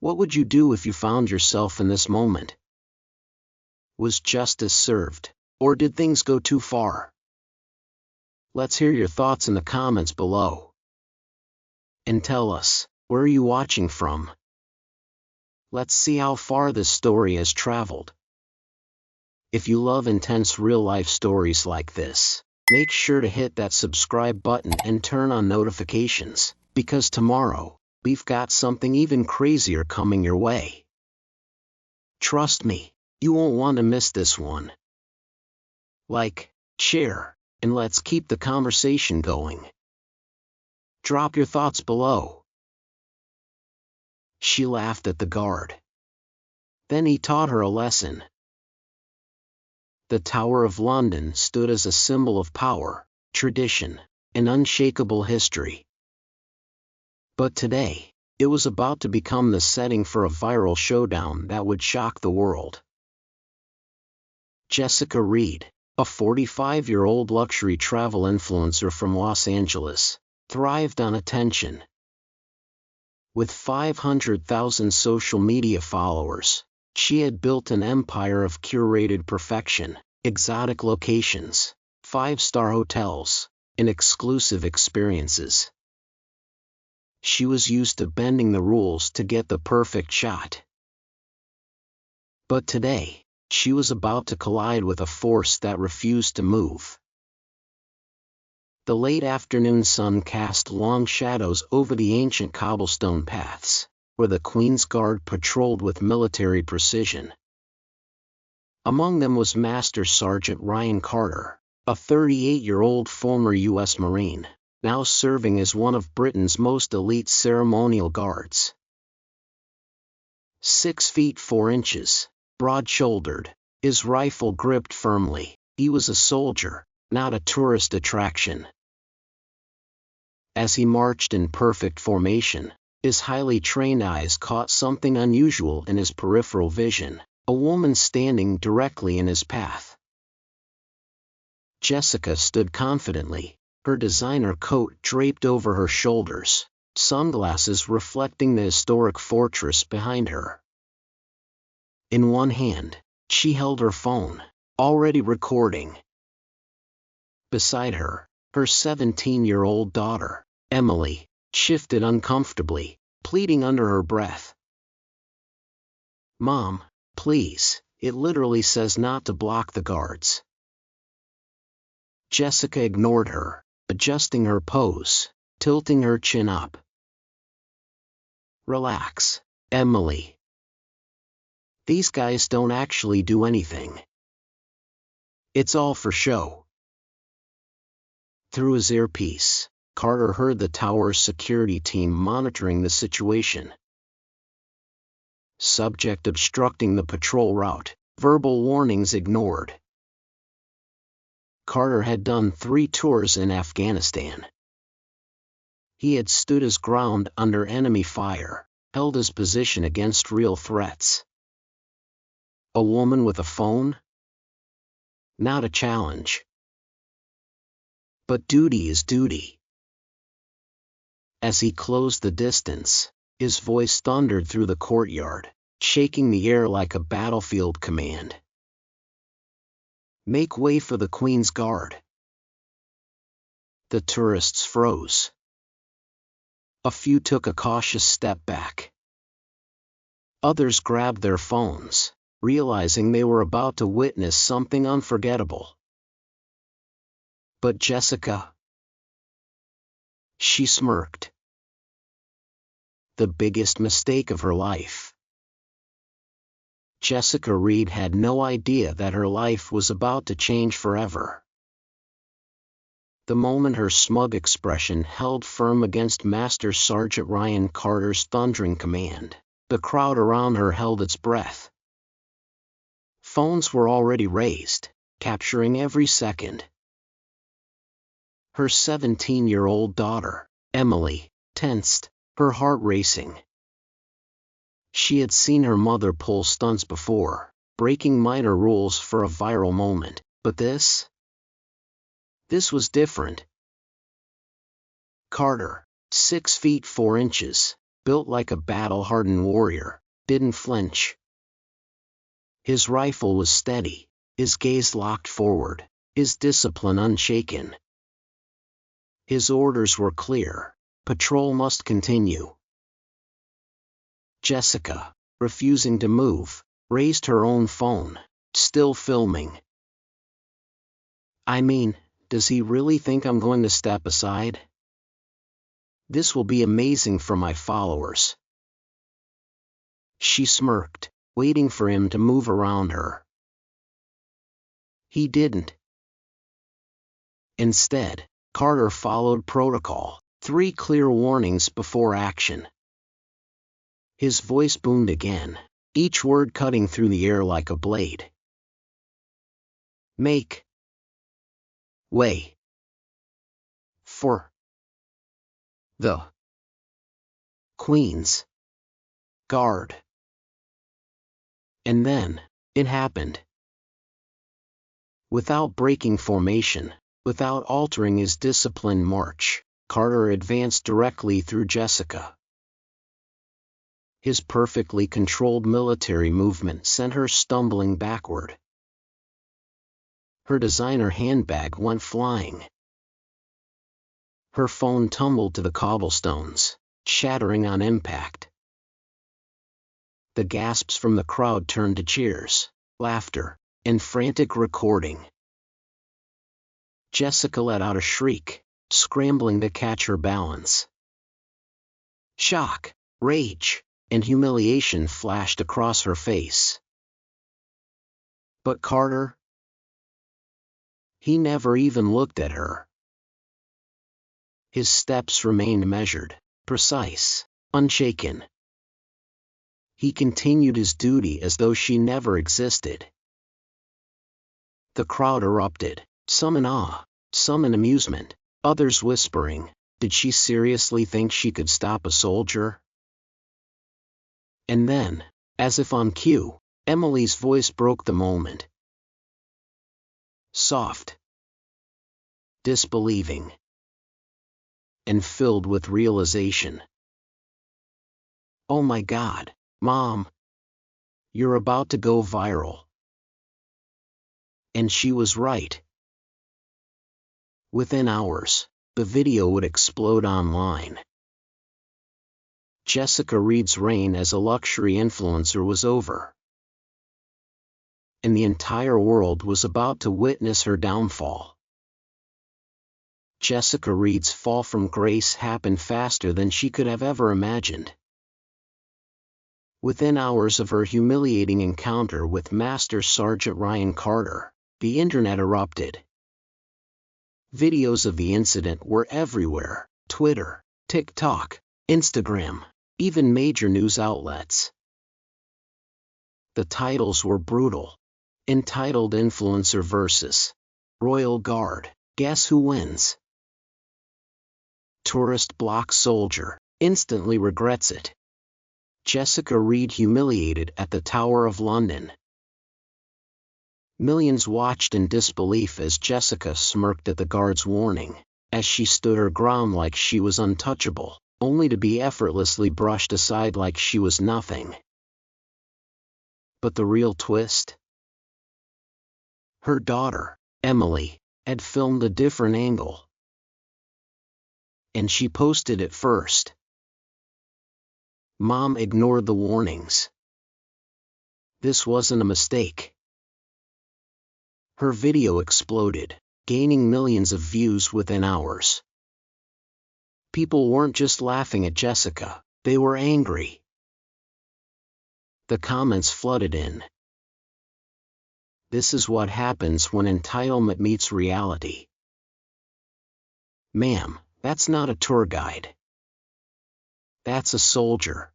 What would you do if you found yourself in this moment? Was justice served, or did things go too far? Let's hear your thoughts in the comments below. And tell us, where are you watching from? Let's see how far this story has traveled. If you love intense real-life stories like this, make sure to hit that subscribe button and turn on notifications, because tomorrow, we've got something even crazier coming your way. Trust me, you won't want to miss this one. Like, share, and let's keep the conversation going. Drop your thoughts below. She laughed at the guard. Then he taught her a lesson. The Tower of London stood as a symbol of power, tradition, and unshakable history. But today, it was about to become the setting for a viral showdown that would shock the world. Jessica Reed, a 45-year-old luxury travel influencer from Los Angeles, thrived on attention. With 500,000 social media followers, she had built an empire of curated perfection, exotic locations, 5-star hotels, and exclusive experiences. She was used to bending the rules to get the perfect shot. But today, she was about to collide with a force that refused to move. The late afternoon sun cast long shadows over the ancient cobblestone paths, where the Queen's Guard patrolled with military precision. Among them was Master Sergeant Ryan Carter, a 38-year-old former U.S. Marine, now serving as one of Britain's most elite ceremonial guards. 6 feet 4 inches, broad-shouldered, his rifle gripped firmly, he was a soldier, not a tourist attraction. As he marched in perfect formation, his highly trained eyes caught something unusual in his peripheral vision, a woman standing directly in his path. Jessica stood confidently, her designer coat draped over her shoulders, sunglasses reflecting the historic fortress behind her. In one hand, she held her phone, already recording. Beside her, her 17-year-old daughter, Emily, shifted uncomfortably, pleading under her breath. "Mom, please, it literally says not to block the guards." Jessica ignored her, adjusting her pose, tilting her chin up. "Relax, Emily. These guys don't actually do anything. It's all for show." Through his earpiece, Carter heard the tower's security team monitoring the situation. Subject obstructing the patrol route, verbal warnings ignored. Carter had done 3 tours in Afghanistan. He had stood his ground under enemy fire, held his position against real threats. A woman with a phone? Not a challenge. But duty is duty. As he closed the distance, his voice thundered through the courtyard, shaking the air like a battlefield command. "Make way for the Queen's Guard." The tourists froze. A few took a cautious step back. Others grabbed their phones, realizing they were about to witness something unforgettable. But Jessica? She smirked. The biggest mistake of her life. Jessica Reed had no idea that her life was about to change forever. The moment her smug expression held firm against Master Sergeant Ryan Carter's thundering command, the crowd around her held its breath. Phones were already raised, capturing every second. Her 17-year-old daughter, Emily, tensed, her heart racing. She had seen her mother pull stunts before, breaking minor rules for a viral moment, but this was different. Carter, 6 feet 4 inches, built like a battle-hardened warrior, didn't flinch. His rifle was steady, his gaze locked forward, his discipline unshaken. His orders were clear: patrol must continue. Jessica, refusing to move, raised her own phone, still filming. I mean, does he really think I'm going to step aside? This will be amazing for my followers. She smirked, waiting for him to move around her. He didn't. Instead, Carter followed protocol, 3 clear warnings before action. His voice boomed again, each word cutting through the air like a blade. Make way for the Queen's Guard. And then, it happened. Without breaking formation, without altering his disciplined march, Carter advanced directly through Jessica. His perfectly controlled military movement sent her stumbling backward. Her designer handbag went flying. Her phone tumbled to the cobblestones, shattering on impact. The gasps from the crowd turned to cheers, laughter, and frantic recording. Jessica let out a shriek, scrambling to catch her balance. Shock, rage, and humiliation flashed across her face. But Carter? He never even looked at her. His steps remained measured, precise, unshaken. He continued his duty as though she never existed. The crowd erupted, some in awe, some in amusement, others whispering, did she seriously think she could stop a soldier? And then, as if on cue, Emily's voice broke the moment. Soft, disbelieving, and filled with realization. Oh my God, Mom! You're about to go viral. And she was right. Within hours, the video would explode online. Jessica Reed's reign as a luxury influencer was over. And the entire world was about to witness her downfall. Jessica Reed's fall from grace happened faster than she could have ever imagined. Within hours of her humiliating encounter with Master Sergeant Ryan Carter, the internet erupted. Videos of the incident were everywhere: Twitter, TikTok, Instagram, even major news outlets. The titles were brutal. Entitled Influencer vs. Royal Guard, Guess Who Wins? Tourist block soldier, instantly regrets it. Jessica Reed humiliated at the Tower of London. Millions watched in disbelief as Jessica smirked at the guard's warning, as she stood her ground like she was untouchable, only to be effortlessly brushed aside like she was nothing. But the real twist? Her daughter, Emily, had filmed a different angle. And she posted it first. Mom ignored the warnings. This wasn't a mistake. Her video exploded, gaining millions of views within hours. People weren't just laughing at Jessica, they were angry. The comments flooded in. This is what happens when entitlement meets reality. Ma'am, that's not a tour guide. That's a soldier.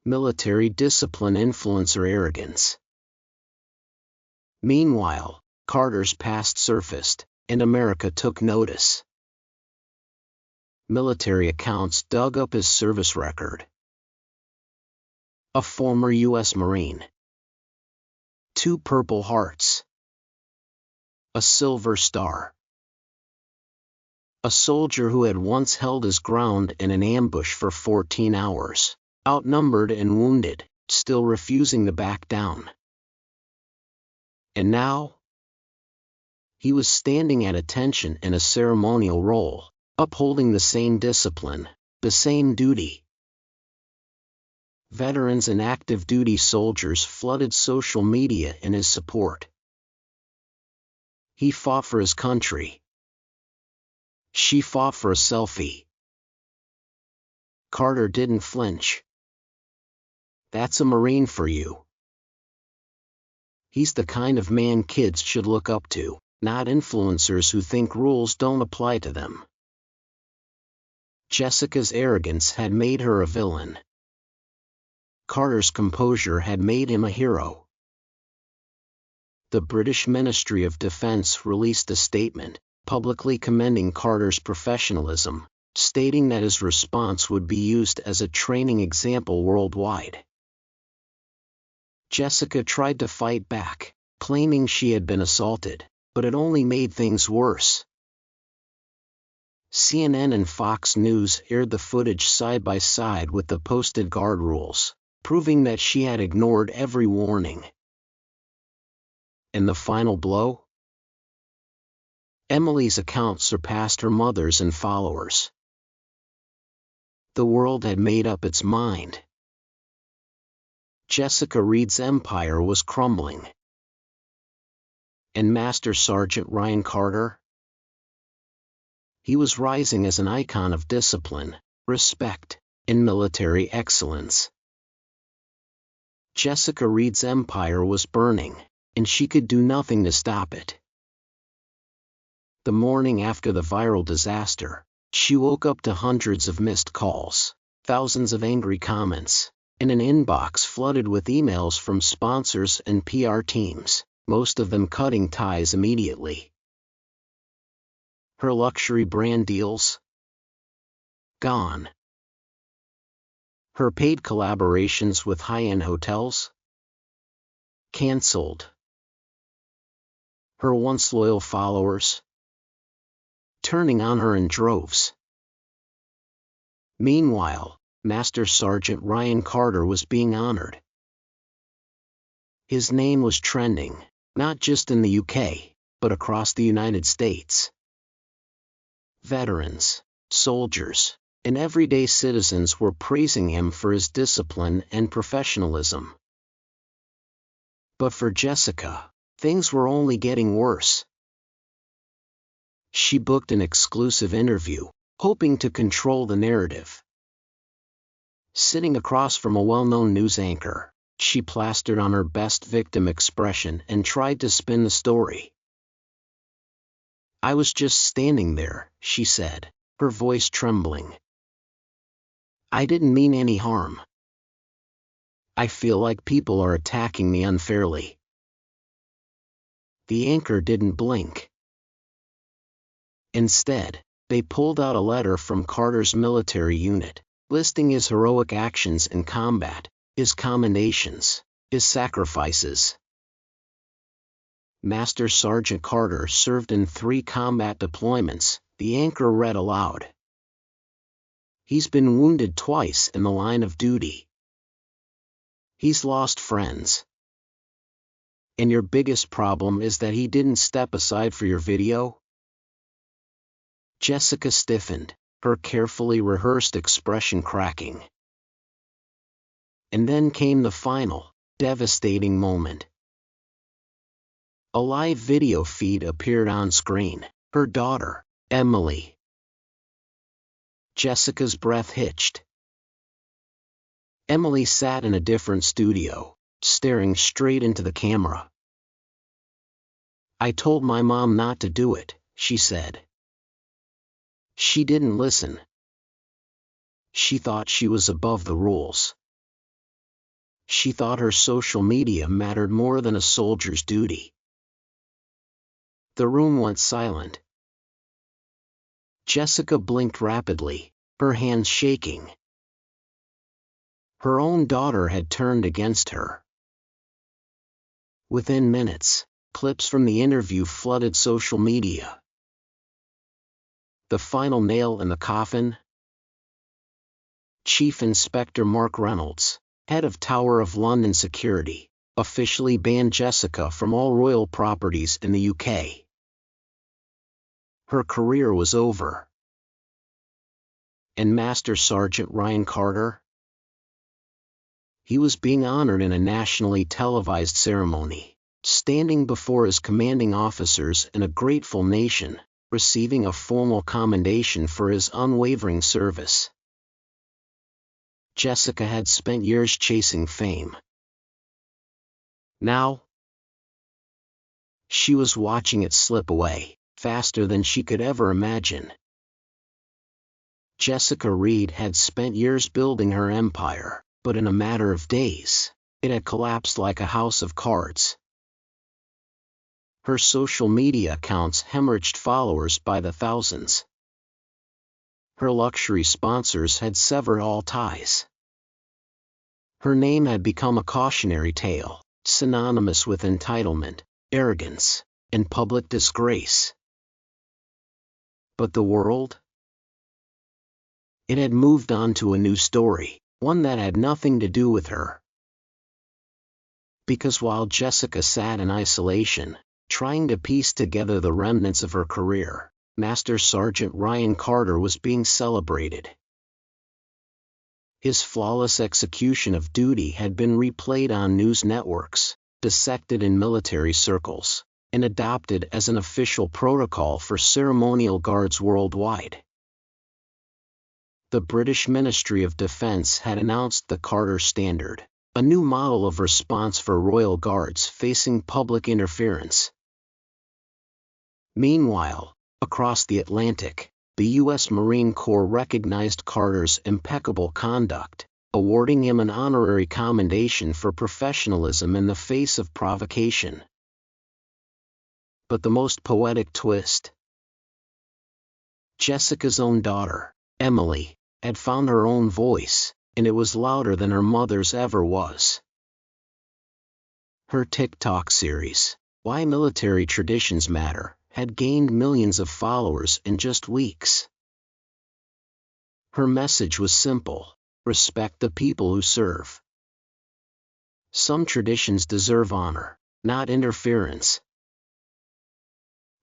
Military discipline influencer arrogance. Meanwhile, Carter's past surfaced, and America took notice. Military accounts dug up his service record. A former U.S. Marine. 2 Purple Hearts. A Silver Star. A soldier who had once held his ground in an ambush for 14 hours, outnumbered and wounded, still refusing to back down. And now, he was standing at attention in a ceremonial role, upholding the same discipline, the same duty. Veterans and active duty soldiers flooded social media in his support. He fought for his country. She fought for a selfie. Carter didn't flinch. That's a Marine for you. He's the kind of man kids should look up to, not influencers who think rules don't apply to them. Jessica's arrogance had made her a villain. Carter's composure had made him a hero. The British Ministry of Defence released a statement, publicly commending Carter's professionalism, stating that his response would be used as a training example worldwide. Jessica tried to fight back, claiming she had been assaulted, but it only made things worse. CNN and Fox News aired the footage side by side with the posted guard rules, proving that she had ignored every warning. And the final blow? Emily's account surpassed her mother's in followers. The world had made up its mind. Jessica Reed's empire was crumbling. And Master Sergeant Ryan Carter? He was rising as an icon of discipline, respect, and military excellence. Jessica Reed's empire was burning, and she could do nothing to stop it. The morning after the viral disaster, she woke up to hundreds of missed calls, thousands of angry comments, and an inbox flooded with emails from sponsors and PR teams, most of them cutting ties immediately. Her luxury brand deals? Gone. Her paid collaborations with high-end hotels? Cancelled. Her once loyal followers? Turning on her in droves. Meanwhile, Master Sergeant Ryan Carter was being honored. His name was trending, not just in the UK, but across the United States. Veterans, soldiers, and everyday citizens were praising him for his discipline and professionalism. But for Jessica, things were only getting worse. She booked an exclusive interview, hoping to control the narrative. Sitting across from a well-known news anchor, she plastered on her best victim expression and tried to spin the story. "I was just standing there," she said, her voice trembling. "I didn't mean any harm. I feel like people are attacking me unfairly." The anchor didn't blink. Instead, they pulled out a letter from Carter's military unit, listing his heroic actions in combat, his commendations, his sacrifices. Master Sergeant Carter served in 3 combat deployments, the anchor read aloud. He's been wounded twice in the line of duty. He's lost friends. And your biggest problem is that he didn't step aside for your video? Jessica stiffened, her carefully rehearsed expression cracking. And then came the final, devastating moment. A live video feed appeared on screen, her daughter, Emily. Jessica's breath hitched. Emily sat in a different studio, staring straight into the camera. "I told my mom not to do it," she said. She didn't listen. She thought she was above the rules. She thought her social media mattered more than a soldier's duty. The room went silent. Jessica blinked rapidly, her hands shaking. Her own daughter had turned against her. Within minutes, clips from the interview flooded social media. The final nail in the coffin? Chief Inspector Mark Reynolds, head of Tower of London Security, officially banned Jessica from all royal properties in the UK. Her career was over. And Master Sergeant Ryan Carter? He was being honored in a nationally televised ceremony, standing before his commanding officers and a grateful nation, receiving a formal commendation for his unwavering service. Jessica had spent years chasing fame. Now, she was watching it slip away, faster than she could ever imagine. Jessica Reed had spent years building her empire, but in a matter of days, it had collapsed like a house of cards. Her social media accounts hemorrhaged followers by the thousands. Her luxury sponsors had severed all ties. Her name had become a cautionary tale, synonymous with entitlement, arrogance, and public disgrace. But the world? It had moved on to a new story, one that had nothing to do with her. Because while Jessica sat in isolation, trying to piece together the remnants of her career, Master Sergeant Ryan Carter was being celebrated. His flawless execution of duty had been replayed on news networks, dissected in military circles, and adopted as an official protocol for ceremonial guards worldwide. The British Ministry of Defence had announced the Carter Standard, a new model of response for royal guards facing public interference. Meanwhile, across the Atlantic, the U.S. Marine Corps recognized Carter's impeccable conduct, awarding him an honorary commendation for professionalism in the face of provocation. But the most poetic twist? Jessica's own daughter, Emily, had found her own voice, and it was louder than her mother's ever was. Her TikTok series, Why Military Traditions Matter, had gained millions of followers in just weeks. Her message was simple: respect the people who serve. Some traditions deserve honor, not interference.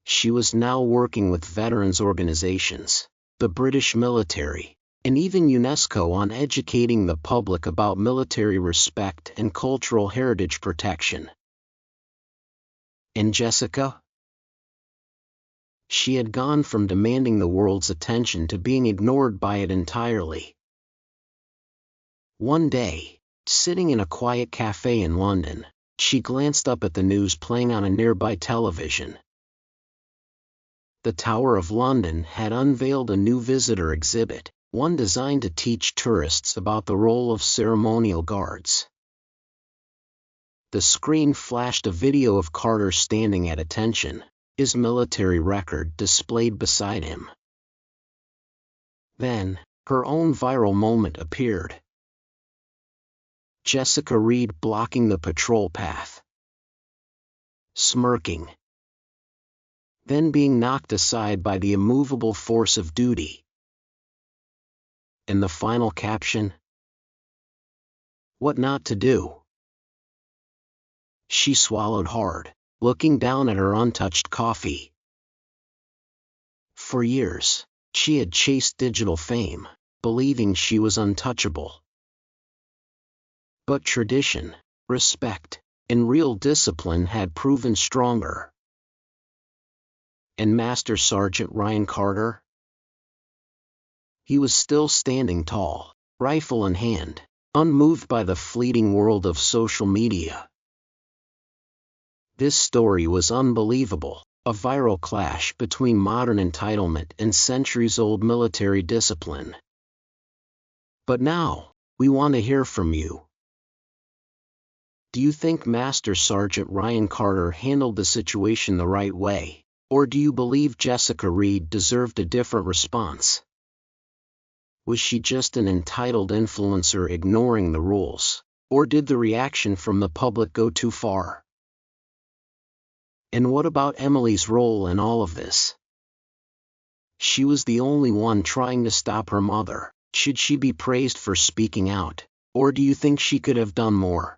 She was now working with veterans organizations, the British military, and even UNESCO on educating the public about military respect and cultural heritage protection. And Jessica? She had gone from demanding the world's attention to being ignored by it entirely. One day, sitting in a quiet cafe in London, she glanced up at the news playing on a nearby television. The Tower of London had unveiled a new visitor exhibit, one designed to teach tourists about the role of ceremonial guards. The screen flashed a video of Carter standing at attention, his military record displayed beside him. Then, her own viral moment appeared. Jessica Reed blocking the patrol path. Smirking. Then being knocked aside by the immovable force of duty. And the final caption? What not to do? She swallowed hard, looking down at her untouched coffee. For years, she had chased digital fame, believing she was untouchable. But tradition, respect, and real discipline had proven stronger. And Master Sergeant Ryan Carter? He was still standing tall, rifle in hand, unmoved by the fleeting world of social media. This story was unbelievable, a viral clash between modern entitlement and centuries-old military discipline. But now, we want to hear from you. Do you think Master Sergeant Ryan Carter handled the situation the right way, or do you believe Jessica Reed deserved a different response? Was she just an entitled influencer ignoring the rules, or did the reaction from the public go too far? And what about Emily's role in all of this? She was the only one trying to stop her mother. Should she be praised for speaking out, or do you think she could have done more?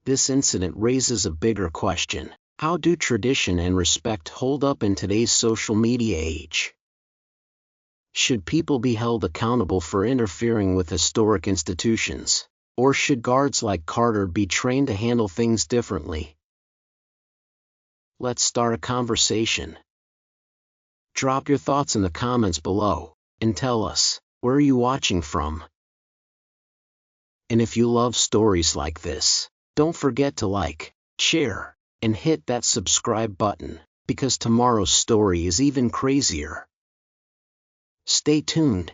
This incident raises a bigger question. How do tradition and respect hold up in today's social media age? Should people be held accountable for interfering with historic institutions? Or should guards like Carter be trained to handle things differently? Let's start a conversation. Drop your thoughts in the comments below, and tell us, where are you watching from? And if you love stories like this, don't forget to like, share, and hit that subscribe button, because tomorrow's story is even crazier. Stay tuned.